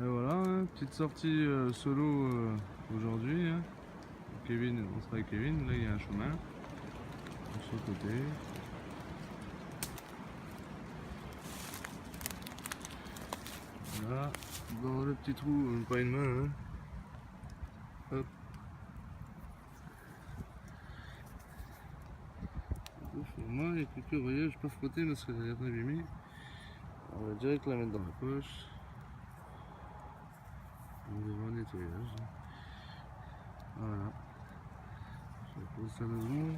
Et voilà, hein, petite sortie solo aujourd'hui. Hein. Kevin, on sera avec Kevin, là il y a un chemin sur le côté. Voilà, dans le petit trou, pas une main. Hein. Hop. Moi, il n'y a plus que, vous voyez, je peux pas frotter parce qu'elle a l'air abîmée. On va direct la mettre dans la poche. On devra un nettoyage. Voilà. Je pose ça 2 secondes.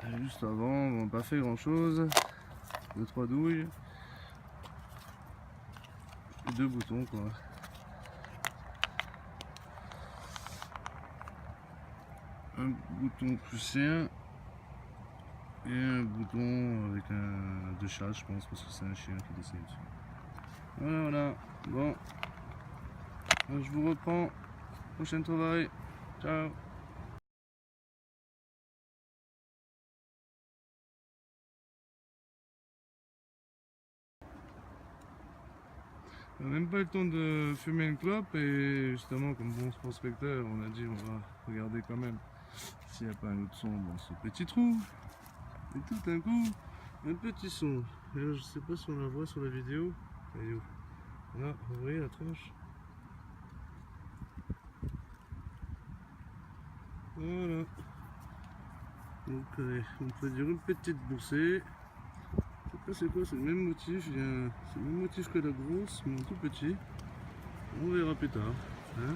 Et juste avant, on n'a pas fait grand chose. 2-3 douilles. Et 2 boutons quoi. Un bouton prussien. Et un bouton avec un de chasse, je pense, parce que c'est un chien qui dessine dessus. Voilà, voilà. Bon. Je vous reprends. Prochain travail. Ciao. On n'a même pas eu le temps de fumer une clope et justement comme bon prospecteur on a dit on va regarder quand même s'il n'y a pas un autre son dans ce petit trou. Et tout d'un coup un petit son. Et là, je sais pas si on la voit sur la vidéo. Elle est où? Là, vous voyez la tranche. Voilà. Donc on peut dire une petite boursée. C'est quoi? C'est le même motif, c'est le même motif que la grosse, mais en tout petit. On verra plus tard. Hein,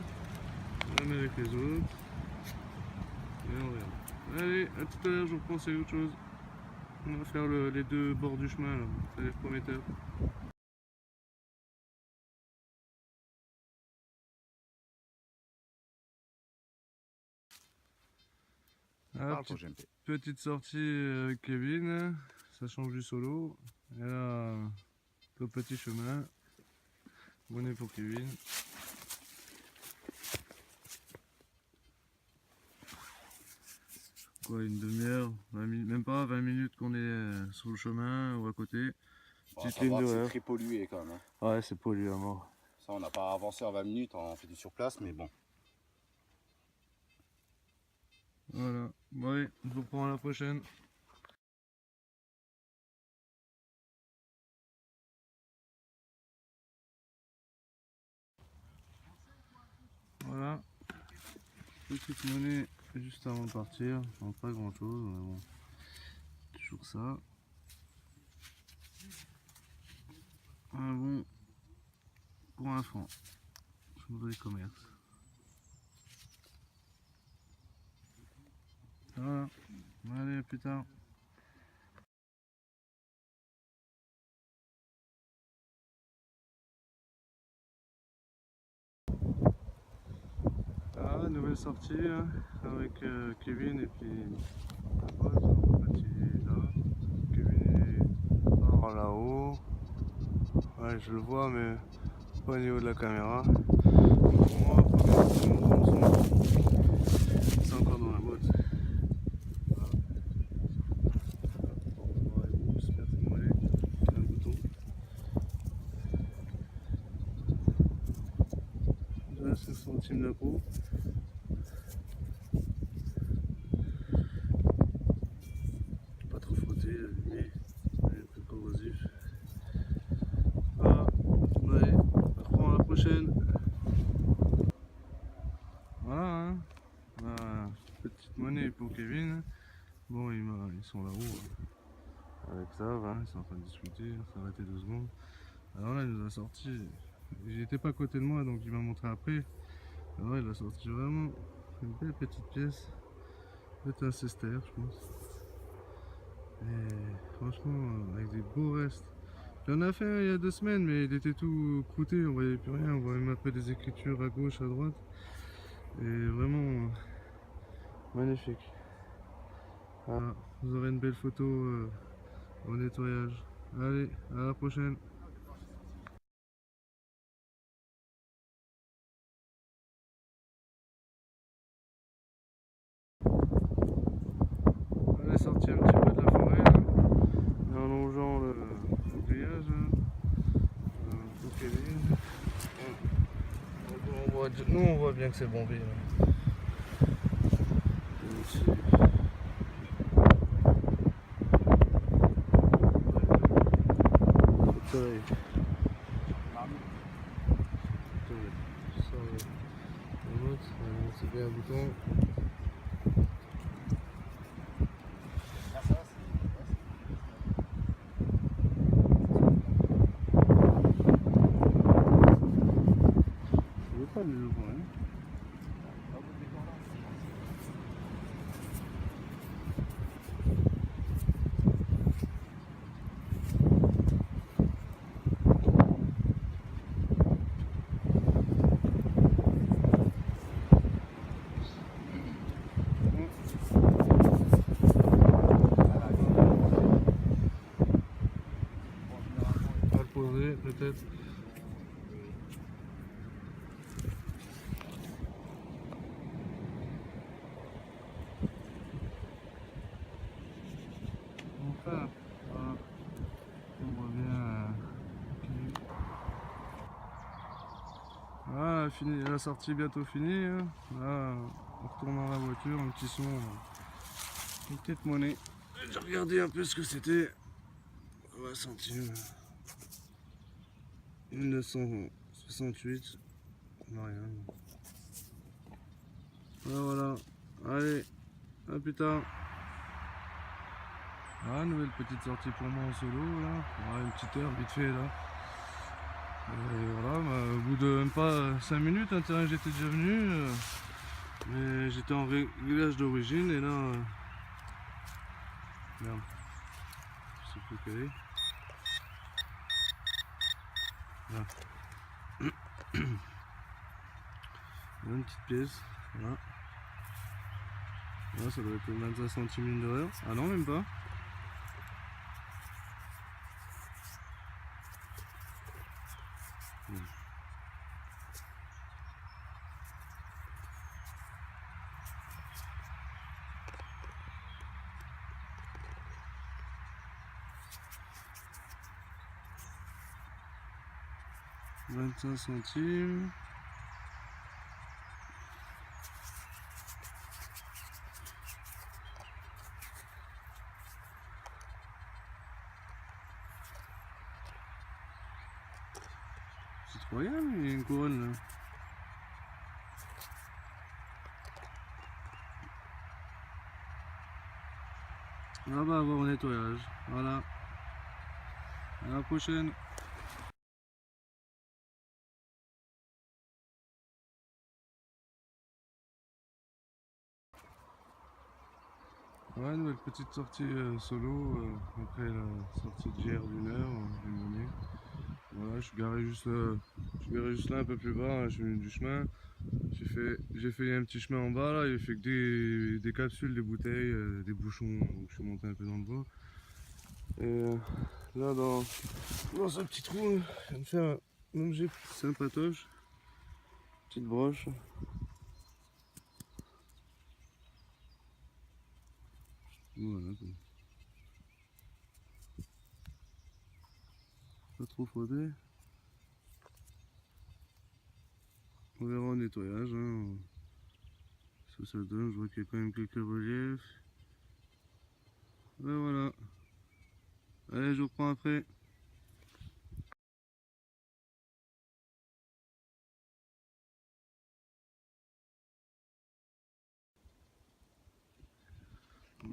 on la met avec les autres. Et on verra. Allez, à tout à l'heure, je vous reprends, c'est autre chose. On va faire les 2 bords du chemin, là. Ça a l'air prometteur. Ah, petite sortie avec Kevin, ça change du solo. Et là, le petit chemin. Bonnet pour Kevin. Quoi, une demi-heure, même pas 20 minutes qu'on est sur le chemin ou à côté. Petite ligne de c'est très pollué quand même. Hein. Ouais, c'est pollué à mort. Ça, on n'a pas avancé en 20 minutes, on fait du surplace, mais bon. Voilà, ouais, je vous reprends à la prochaine. Voilà, petite monnaie juste avant de partir, donc pas grand chose, mais bon, toujours ça. Un bon pour un franc, chambre de commerce. Voilà, allez, à plus tard. Ah, nouvelle sortie hein, avec Kevin et puis la pote, petit là. Kevin est par là-haut. Ouais, je le vois, mais pas au niveau de la caméra. Pour moi, c'est encore dans la boîte. Voilà. Un bouton. 5 centimes la peau. Pas trop frotter, mais un peu corrosif. Voilà, allez, on reprend à la prochaine. Voilà, hein. Voilà, petite monnaie pour Kevin. Bon, ils sont là-haut. Hein. Avec ça, hein, ils sont en train de discuter, on s'est arrêté 2 secondes. Alors là, il nous a sorti. Il n'était pas à côté de moi, donc il m'a montré après. Alors il a sorti vraiment une belle petite pièce. Peut-être un cester, je pense. Et franchement, avec des beaux restes. J'en ai fait un il y a 2 semaines, mais il était tout croûté, on voyait plus rien. On voyait même après des écritures à gauche, à droite. Et vraiment magnifique. Voilà, vous aurez une belle photo au nettoyage. Allez, à la prochaine. On est sorti un petit peu de la forêt, là, en longeant le grillage. Kevin. Nous on voit bien que c'est bombé. Là. Soleil. C'est bien un bouton. Je veux pas les ouvrir. Hein. Peut-être. Enfin, voilà. On voit bien. Voilà, fini, la sortie bientôt finie. Hein. Là, on retourne dans la voiture, un petit son, une petite monnaie. J'ai regardé un peu ce que c'était. 20 centimes. 1968. Non, rien. Voilà. Allez, à plus tard. Ah, nouvelle petite sortie pour moi en solo là. Une petite heure vite fait là. Et voilà, au bout de même pas 5 minutes, hein, j'étais déjà venu. Mais j'étais en village d'origine et là. Merde. Je sais plus quelle est. Là. Une petite pièce. Voilà. Là, ça doit être 25 centimes de l'heure. Ah non, même pas. Hmm. « 25 centimes. C'est trop rien, mais il y a une couronne là. On va avoir un nettoyage. Voilà. À la prochaine. Ouais, nouvelle petite sortie solo après la sortie d'hier d'une heure, d'une journée. Voilà, je suis garé juste là un peu plus bas, hein, je suis venu du chemin. J'ai fait un petit chemin en bas là, il fait que des capsules, des bouteilles, des bouchons, donc je suis monté un peu dans le bois. Et là dans ce petit trou, je viens de faire un objet sympatoche, petite broche. Voilà quoi. Pas trop frotté. On verra au nettoyage. Hein. Ça donne, je vois qu'il y a quand même quelques reliefs. Et voilà. Allez, je vous reprends après.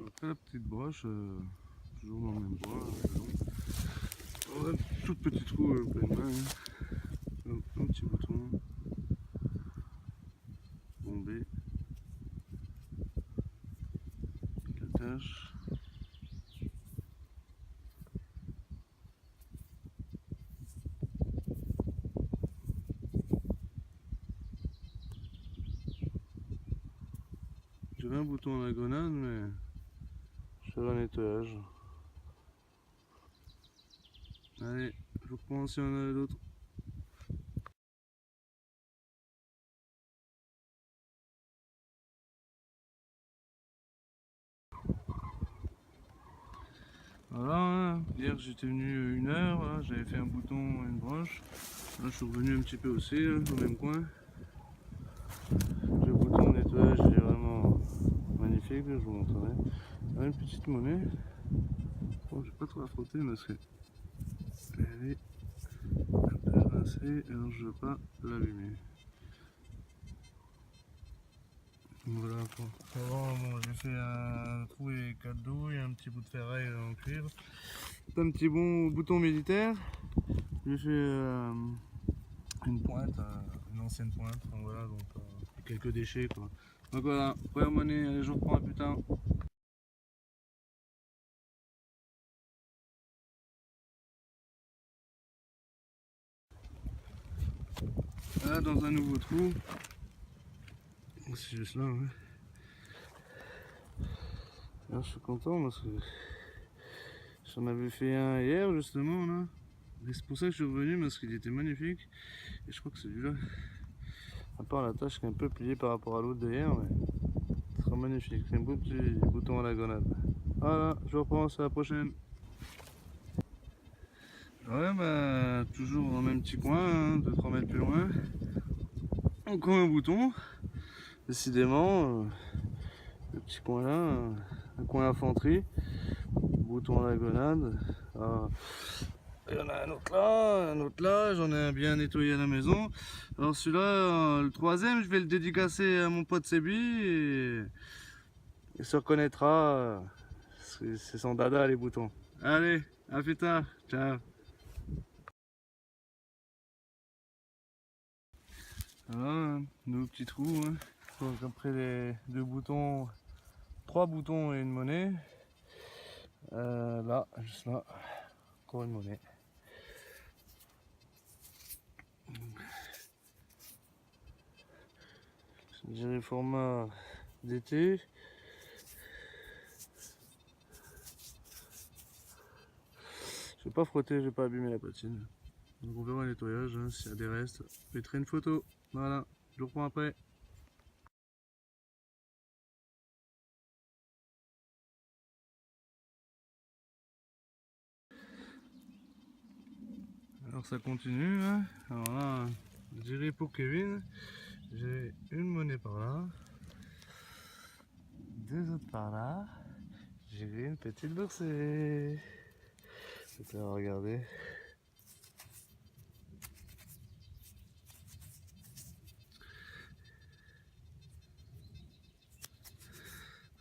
Après la petite broche, toujours dans le même bois. Un tout petit trou plein de main. Hein. Un petit bouton. Bombé. La tâche. J'avais un bouton à la grenade, mais je fais un nettoyage. Allez, je vous reprends si on en a d'autres. Voilà, hein. Hier j'étais venu 1 heure, j'avais fait un bouton et une broche. Là, je suis revenu un petit peu aussi, là, au même coin. Le bouton de nettoyage il est vraiment magnifique, je vous montrerai. Là, une petite monnaie. Bon, je vais pas trop la frotter parce que elle est un peu rincée, alors je ne veux pas l'allumer. Voilà, avant, bon, j'ai fait un trou et 4 dos et un petit bout de ferraille en cuivre. Un petit bon bouton militaire. J'ai fait une pointe, une ancienne pointe, donc voilà, donc quelques déchets quoi. Donc voilà, première monnaie, allez, je reprends un putain. Là, dans un nouveau trou. C'est juste là, ouais. Alors, je suis content parce que j'en avais fait un hier justement là. Et c'est pour ça que je suis revenu parce qu'il était magnifique. Et je crois que celui-là, à part la tâche qui est un peu pliée par rapport à l'autre d'hier, mais ce sera magnifique. C'est un beau petit bouton à la grenade. Voilà, je reprends, c'est la prochaine. Ouais, bah, toujours dans le même petit coin, 2-3 mètres plus loin. Encore un bouton. Décidément, le petit coin là, un coin infanterie. Bouton à la grenade. Alors, il y en a un autre là, j'en ai un bien nettoyé à la maison. Alors celui-là, le troisième, je vais le dédicacer à mon pote Sébi et il se reconnaîtra. C'est son dada les boutons. Allez, à plus tard, ciao. Voilà, nos petits trous. Hein. Donc après les deux boutons, 3 boutons et une monnaie. Là, juste là, encore une monnaie. Je dirais format d'été. Je vais pas frotter, je vais pas abîmer la patine. Donc on verra le nettoyage, hein, s'il y a des restes. Je mettrai une photo. Voilà, je vous reprends après. Alors ça continue. Hein. Alors là, je dirais pour Kevin, j'ai une monnaie par là. 2 autres par là. J'ai une petite boursée. Je vais regarder.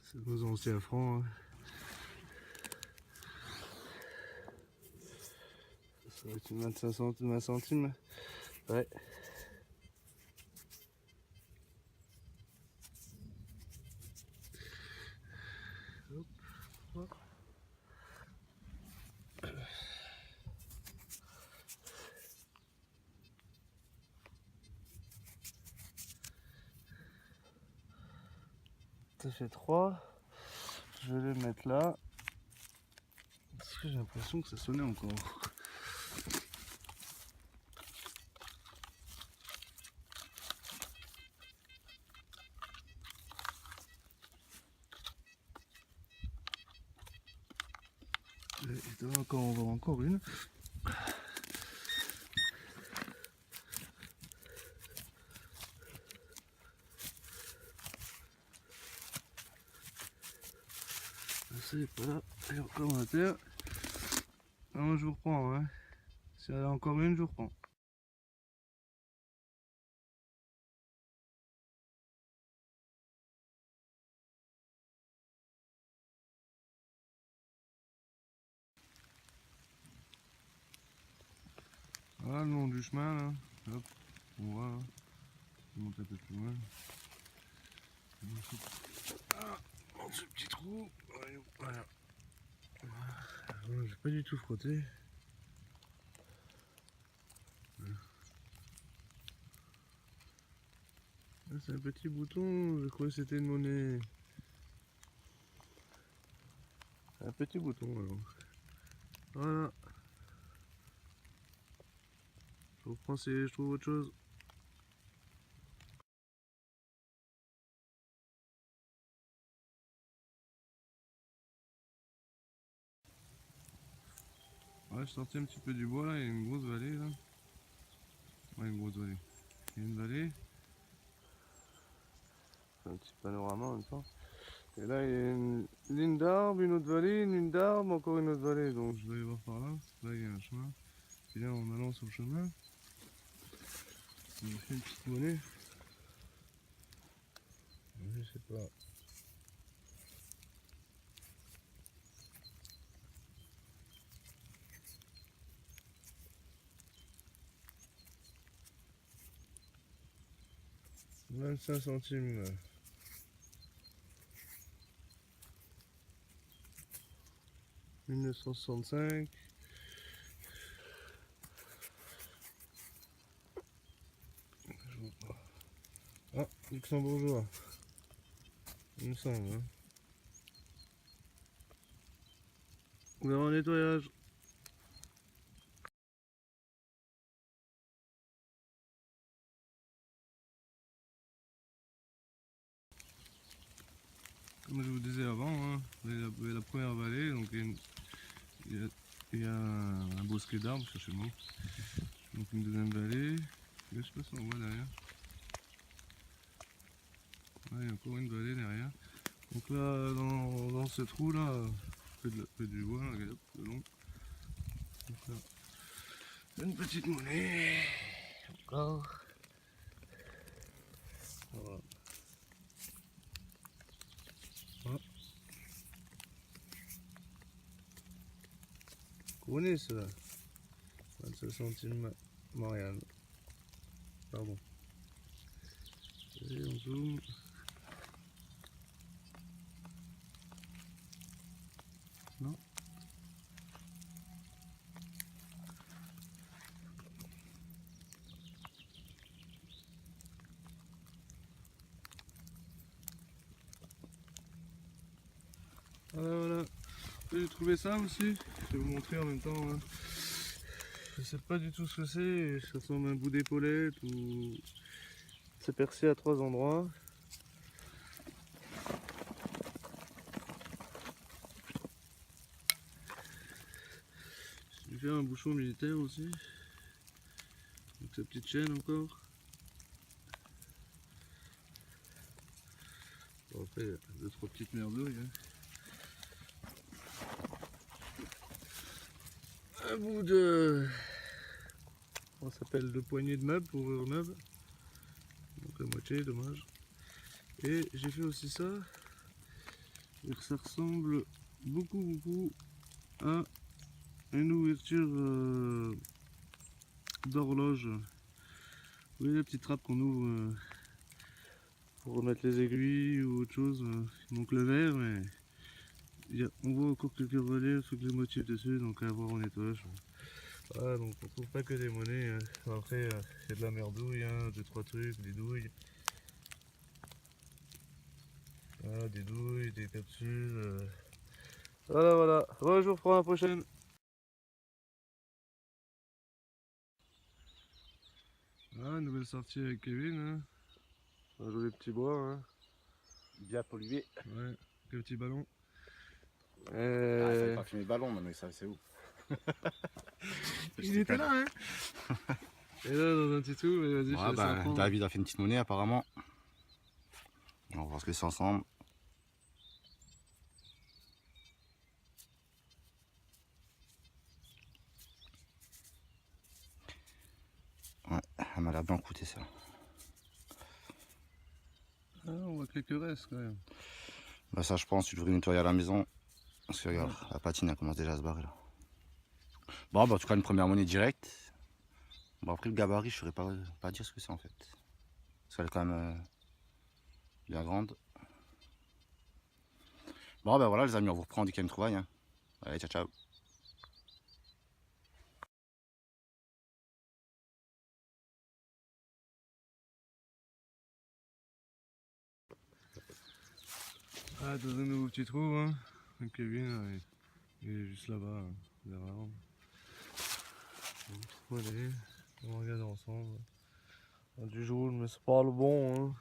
C'est nos anciens francs. Hein. Ça va être une 25 centimes, 20 centimes. Ouais. Hop, hop. Ça fait 3. Je vais les mettre là. Parce que j'ai l'impression que ça sonnait encore. Et là encore, on va encore une. C'est pas là, elle est encore à terre. Non, je vous reprends. Hein. S'il y en a encore une, je vous reprends. Voilà le long du chemin là. Hop, on voit là. On monte un peu plus loin. Ah, dans ce petit trou. Voilà. Voilà, j'ai pas du tout frotté. C'est un petit bouton, je crois que c'était une monnaie. Un petit bouton alors. Voilà. Je reprends si je trouve autre chose. Ouais, je sortais un petit peu du bois là, il y a une grosse vallée là. Ouais, une grosse vallée. Il y a une vallée. Un petit panorama en même temps. Et là, il y a une ligne d'arbres, une autre vallée, une ligne d'arbres, encore une autre vallée. Donc je dois aller voir par là. Là, il y a un chemin. Et là, en allant sur le chemin, on fait une petite monnaie. Je sais pas. « 25 centimes. 1965. Ah, luxembourgeois. Il me semble. Hein. Ouvert en nettoyage. Comme je vous disais avant, hein, vous avez la première vallée, donc il y a un bosquet d'arbres, cherchez le mot. Donc une deuxième vallée. Je sais pas si on voit derrière. Ouais, il y a encore une vallée derrière. Donc là, dans ce trou là, près du bois, là, regarde, le long. Donc là, une petite monnaie. Encore. Voilà. Ah. Connais cela. 25 centimes Marianne. Pardon. Et on zoome. Non. Voilà. J'ai trouvé ça aussi. Je vais vous montrer en même temps. Hein. Je sais pas du tout ce que c'est. Ça ressemble à un bout d'épaulette ou c'est percé à 3 endroits. J'ai fait un bouchon militaire aussi. Donc sa petite chaîne encore. Bon, après, il y a 2-3 petites merdouilles. Hein. Un bout de... On s'appelle de poignée de meubles pour ouvrir meubles. Donc la moitié, dommage. Et j'ai fait aussi ça. Et ça ressemble beaucoup à une ouverture d'horloge. Vous voyez la petite trappe qu'on ouvre pour remettre les aiguilles ou autre chose. Il manque le verre, mais on voit encore quelques reliefs, quelques motifs dessus, donc à voir en nettoyage. Voilà, donc on trouve pas que des monnaies. Hein. Après, il y a de la merdouille, hein, 2-3 trucs, des douilles. Voilà, des douilles, des capsules. Voilà. Bon, je vous reprends à la prochaine. Ah, nouvelle sortie avec Kevin. Hein. On va jouer les petits bois. Hein. Bien pollué. Ouais, le petit ballon. Ah, il fallait pas fumer le ballon, mais ça c'est où? Il était là, hein. Et là, dans un petit trou, vas-y, ouais, bah, David a fait une petite monnaie apparemment. On va voir ce que c'est ensemble. Ouais, elle m'a l'air bien coûté ça. Ah, on voit quelques restes quand même. Bah ça je pense, tu devrais nettoyer à la maison. Parce que regarde, la patine elle commence déjà à se barrer là. Bon bah en tout cas une première monnaie directe. Bon après le gabarit je saurais pas dire ce que c'est en fait. Parce qu'elle est quand même bien grande. Bon bah voilà les amis, on vous reprend dès qu'il y a une trouvaille. Hein. Allez, ciao. Ah, dans un nouveau petit trou, hein. Donc Kevin, il est juste là-bas, hein, derrière l'arbre. Allez, on regarde ensemble. Du jaune, mais c'est pas le bon, hein.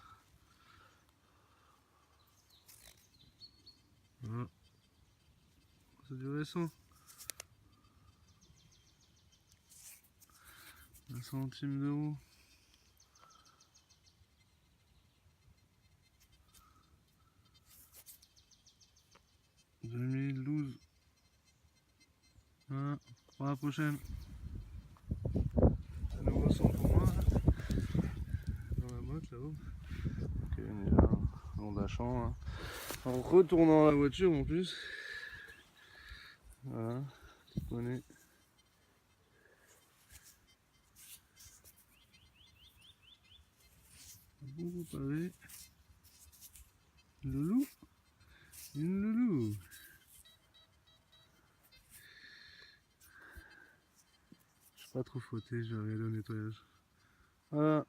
Ah. C'est du récent. 1 centime d'euro. la prochaine. Un nouveau son pour moi. Dans la motte là-haut. Ok, on est là, long d'Achamps. Hein. En retournant la voiture en plus. Voilà, petite monnaie. Un bon pavé. Loulou. Une loulou. Je suis pas trop frotté, je vais regarder au nettoyage. Voilà.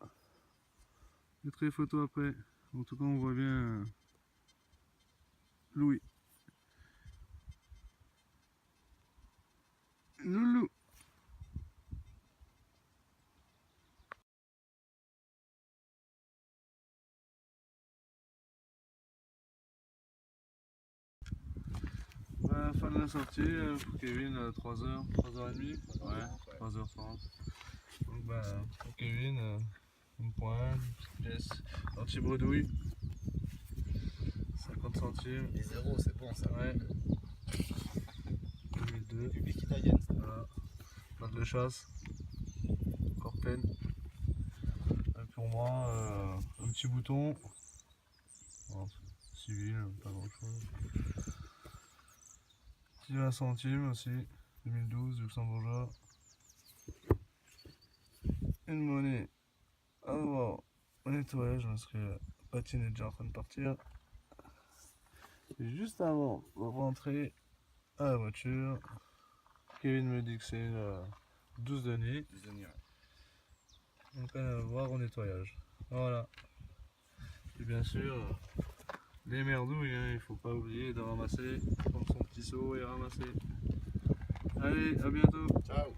Je mettrai les photos après. En tout cas, on voit bien Louis. Loulou. Bah, fin de la sortie pour Kevin à 3h, 3h30. Ouais, 3h30. Donc bah, pour Kevin, une pointe, une petite pièce anti-bredouille. 50 centimes. Les zéros, c'est bon ça. Ouais. 2002. Public italienne. Voilà. Note de chasse. Encore peine. Et pour moi, un petit bouton. Bon, civil, pas grand chose. Petit 20 centimes aussi. 2012, luxembourgeois. Une monnaie à voir au nettoyage parce que la patine est déjà en train de partir. Et juste avant de rentrer à la voiture, Kevin me dit que c'est une 12 deniers. Donc on va voir au nettoyage. Voilà. Et bien sûr, les merdouilles, hein, il faut pas oublier de ramasser, prendre son petit seau et ramasser. Allez, à bientôt. Ciao.